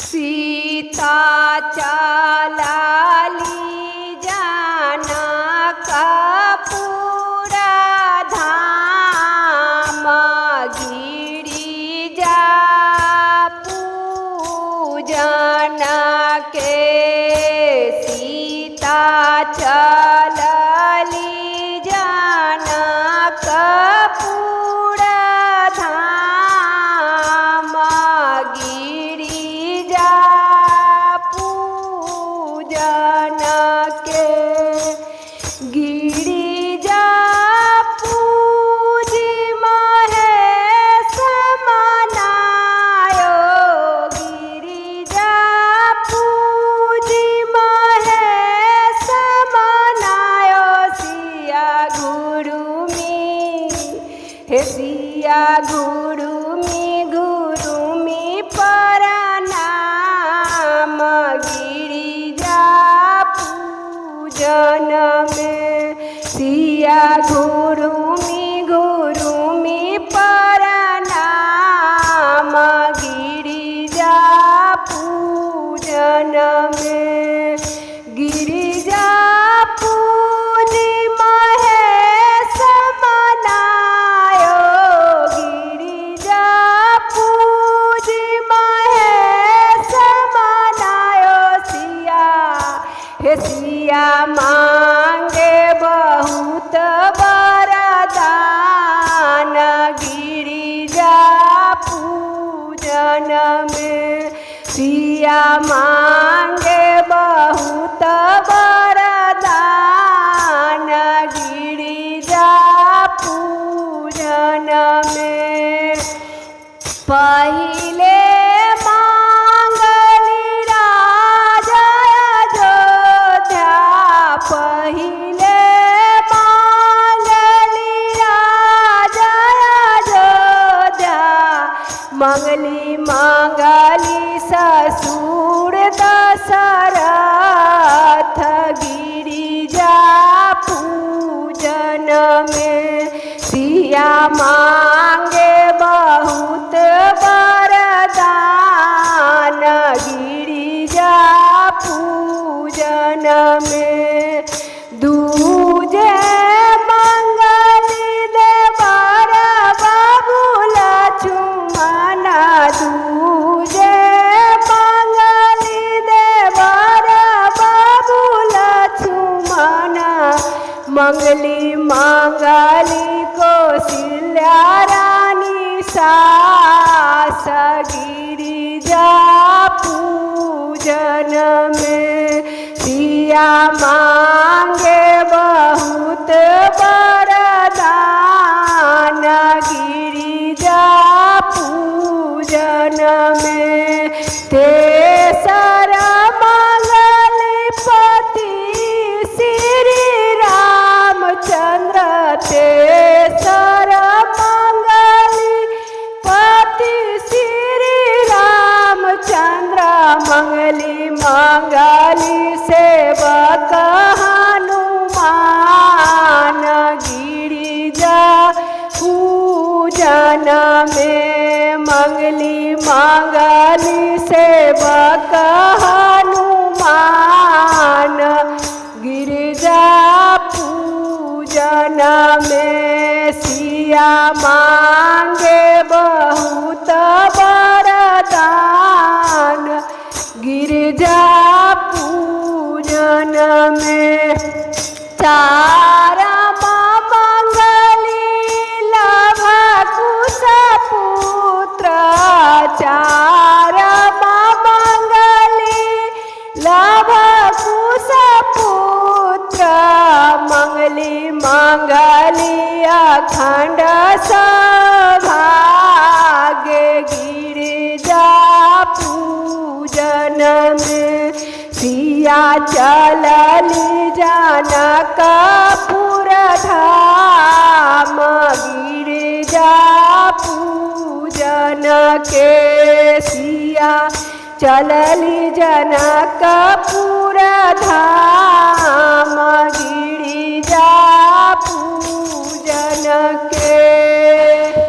सीता चलली जनकपुर धाम गिरिजा पूजन के। सीता चलली जनकपुर धाम गिरिजा पूजन के। गिरिजा पूजी महेश मनायो। गिरिजा पूजी महेश मनायो। सिया गुरुमी हे सिया गुरुमी गुरुमी परनाम गिरिजा पूजन में। सिया गुरुमी गुरुमी परनाम गिरिजा पूजन में। गिरिजा पूजी महेश मनायो। गिरिजा पूजी महेश मनायो। सिया हे सिया मांगे बहुत वरदान गिरिजा पूजन में। सिया मांगे बहुत वरदान गिरिजा पूजन में। पहिले मांगली राजा अयोध्या। पहिले मांगली राजा अयोध्या। मंगली मंगली ससुर दशरथ गिरिजा पूजन में। सिया मांगे बहुत वरदान गिरिजा पूजन में। दूजे मंगली देवर बाबू लक्ष्मण। दूजे मंगली देवर बाबू लक्ष्मण। मंगली मंगली कौशल्या रानी सास गिरिजा पूजन में। सिया मांगे बहुत वरदान गिरिजा पूजन में। तेसर मंगली पति श्री रामचंद्र। तेसर मंगली पति श्री रामचंद्र। मंगली मंगली सेवक हनुमान गिरिजा पूजन में। मंगली मंगली सेवक हनुमान गिरिजा पूजन में। सिया मांगे बहुत वरदान गिरिजा पूजन में। चार मंगली लभ कुश पुत्र। चार मंगली लभ कुश पुत्र। मंगली मंगली अखंड सौभाग्य गिरिजा पूजन में। सिया चलली जनकपुर धाम गिरिजा पूजन के। सिया चलली जनकपुर धाम गिरिजा पूजन के।